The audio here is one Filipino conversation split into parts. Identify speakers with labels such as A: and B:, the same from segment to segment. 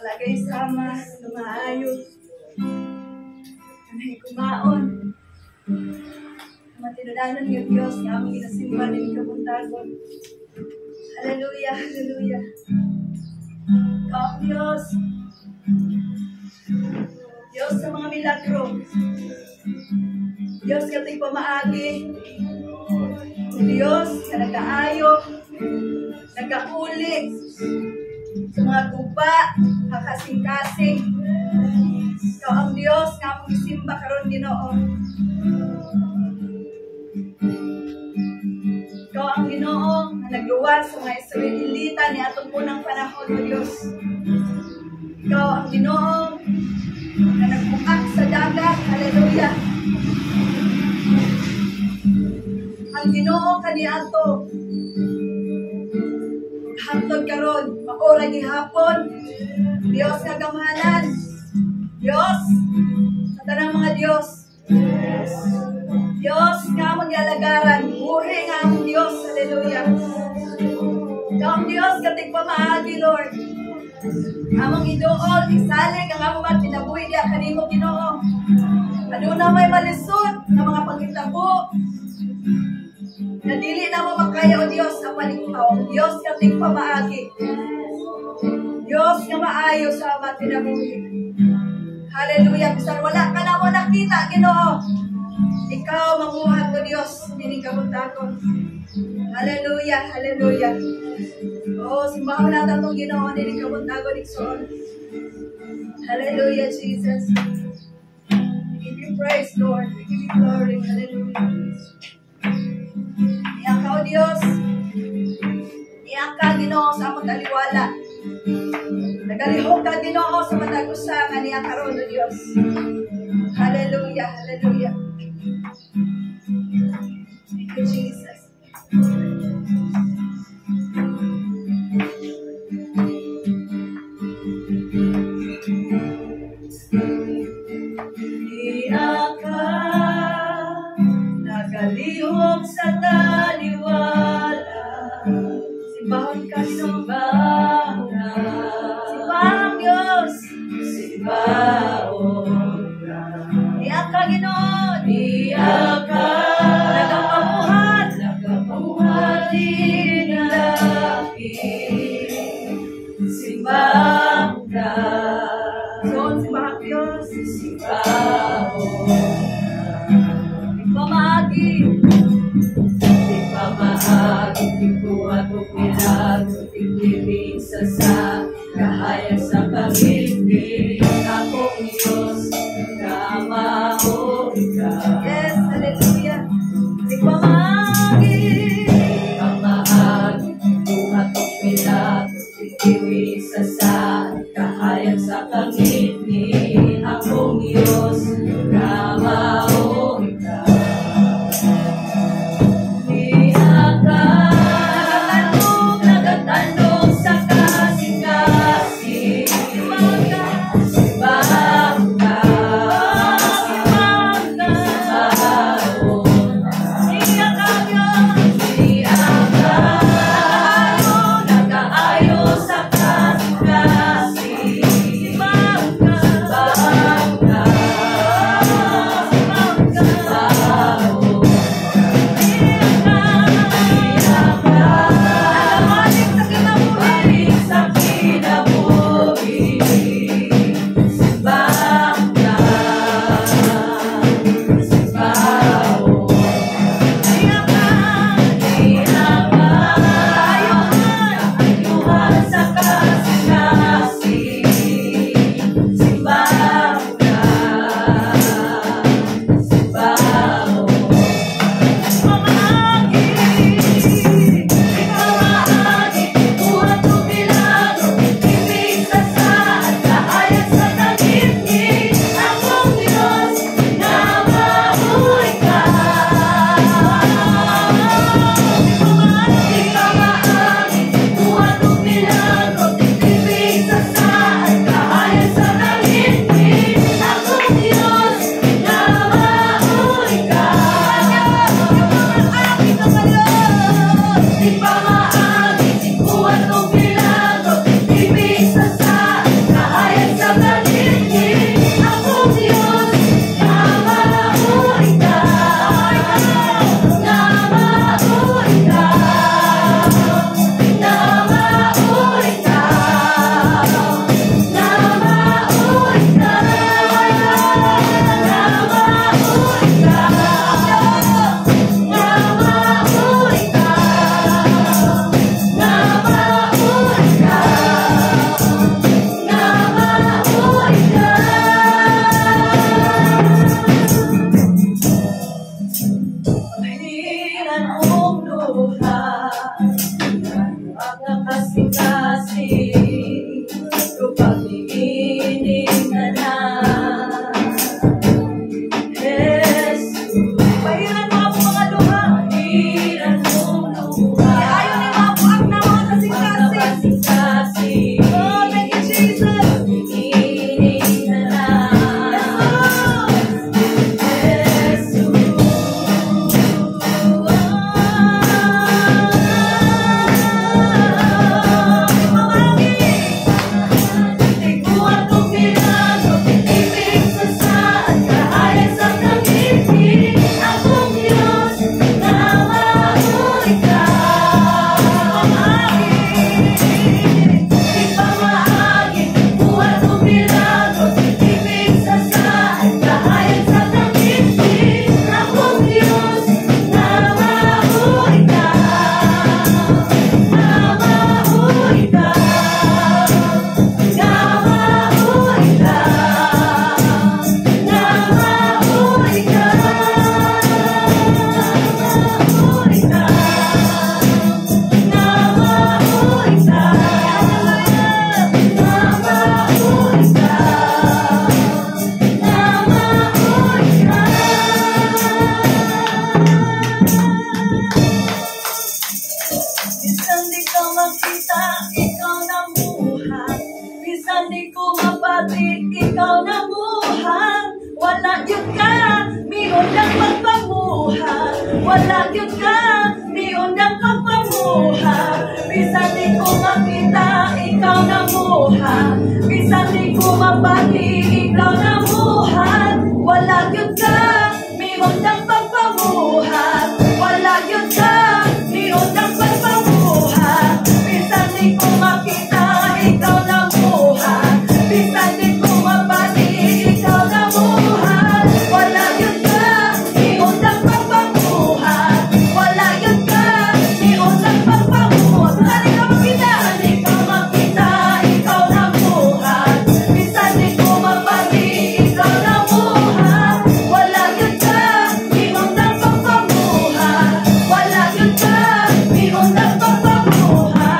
A: Palagay sama, lumaayos. Kanay kumaon. Matinudanan ng Diyos, nga among ginasimba ng kabuntagon. Hallelujah, hallelujah. Ikaw ang Diyos. Diyos sa mga milagro. Diyos kating pamaagi. Diyos na nagkaayo, nagkakulik sa mga tupa, kakasing-kasing. Ikaw ang Diyos nga among isimba karon Ginoo. Ikaw ang Ginoo na nagluwas sa mga Israelita ni atong unang panahon o Diyos. Ikaw ang Ginoo na nagbuak sa dagat. Hallelujah. Ang Ginoo kaniadto hangtod karon maura gihapon. Dios nga gamhanan. Dios sa tanang mga Dios. Dios nga among gialagaran. Buhi nga among Dios. Hallelujah. Ikaw ang Dios katig pamaagi, Lord. Among iduol, isalig ang among mga kinabuhi diya kanimo Ginoo. Aduna may malisod na mga pagkitabo na dili na mo makaya o Diyos ang palikhaw. Diyos kating pamaagi. Diyos nga maayo sa mga kinabuhi. Hallelujah. Bisan wala ka na mo nakita, Ginoo. Ikaw manguhat o Diyos. Hindi kabuntagon. Hallelujah. Hallelujah. Oh, simbahon natin itong Ginoo. Hindi kabuntagon. Ikson. Hallelujah, Jesus. We give you praise, Lord. We give you glory. Hallelujah. Iyak ka o Diyos. Iyak ka, Ginoo, sa among taliwala. Nagalihok ka, Ginoo, sa matagusangan. Iyak ka ron o Diyos. Hallelujah, hallelujah. Thank you, Jesus. Iyak ka, nagalihok sa taliwala. Simbahon ka, simbahon ka. Simbahon Diyos. Simbahon ka. Iyak ka, Ginoo. Iyak ka. Nagapamuhat. Nagapamuhat din laki. Simbahon ka. So, simbahon Diyos. Simbahon ka. Pamaagi. Pamaagi. Ikuha ko pinago. Tingkiling sa kahayag sa pag-ibig. Ako Diyos. Kamao ka. Yes, hallelujah. Pamaagi. Pamaagi. Ikuha ko pinago. Tingkiling sa kahayag sa pag-ibig. Ako Diyos. Kamao ka. Bye. bisan di ko mapati, ikaw na buhat. Wala yun ka, miundang pagpamuha. Wala yun ka, miundang pagpamuha. Bisan di ko makita, ikaw na buhat. Bisan di ko mapati, ikaw na buhat. Wala yun ka, miundang pagpamuha. Wala yun ka, miundang pagpamuha. Bisan di ko makita, ikaw na buhat. Bisan di ko mapati, ikaw na buhat. Wala yun ka, miundang pagpamuha. Wala yun ka, miundang pagpamuha. Bisan di ko makita, ikaw na buhat. Bisan di ko mapati, ikaw na buhat. Wala yun ka, miundang pagpamuha. Wala yun ka, miundang pagpamuha.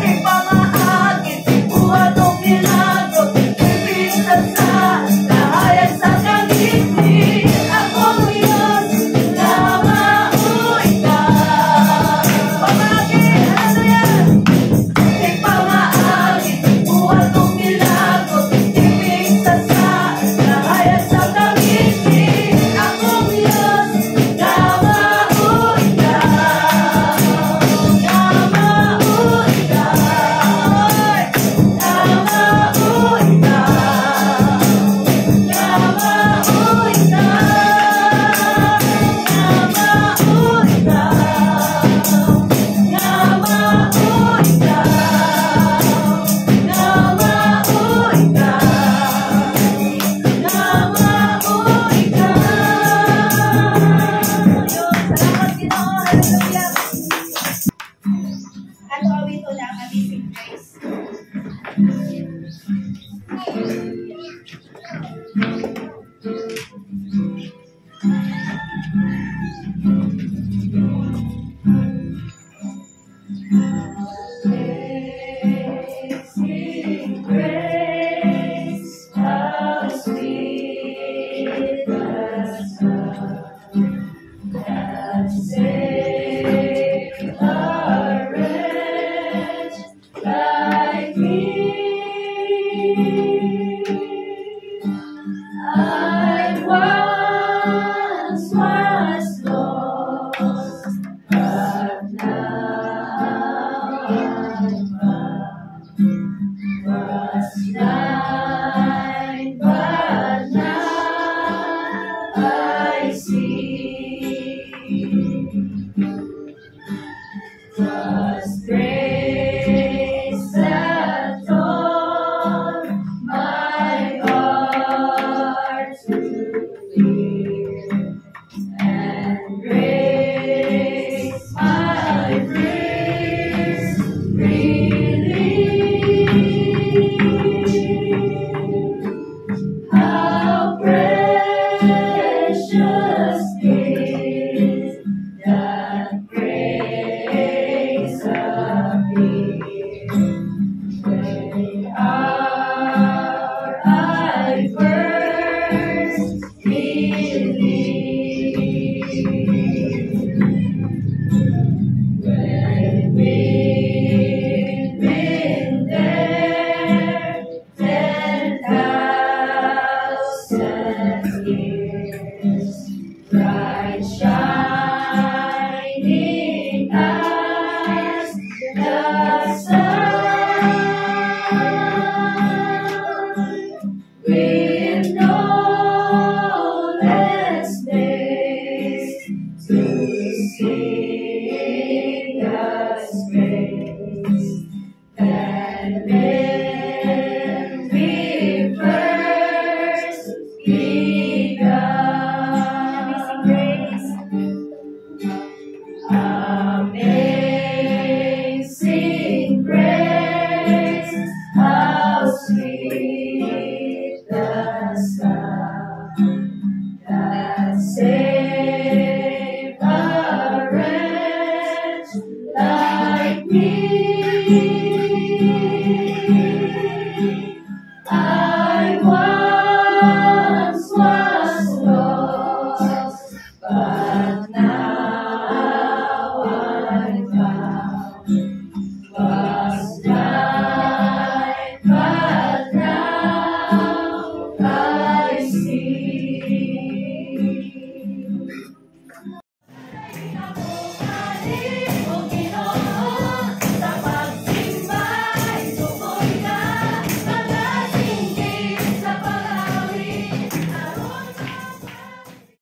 A: Kay pamaagit, buhat o milagro, ibigay sa kahayag sa kangiti. Ako yun, na mauwi ka. Pamaagit, ano yan? Kay pamaagit, buhat o milagro, ibigay sa kahayag sa kangiti. Ako yun, na mauwi ka. Na mauwi ka. Na mauwi ka. Na mauwi ka.
B: At awit ko lang, Amazing Grace.
A: Amazing grace, how sweet the sound that saved a wretch like me. I once was lost, but now I'm found. Was blind, but now I see. 'Twas grace that taught my heart to fear, and grace my fears relieved. How precious is that grace appeared, when hour I first believed. When we've been there 10,000 years, bright shining as the sun, with no less days to sing God's praise than when we first begun. Amazing grace, how sweet the sound that saved a wretch like me.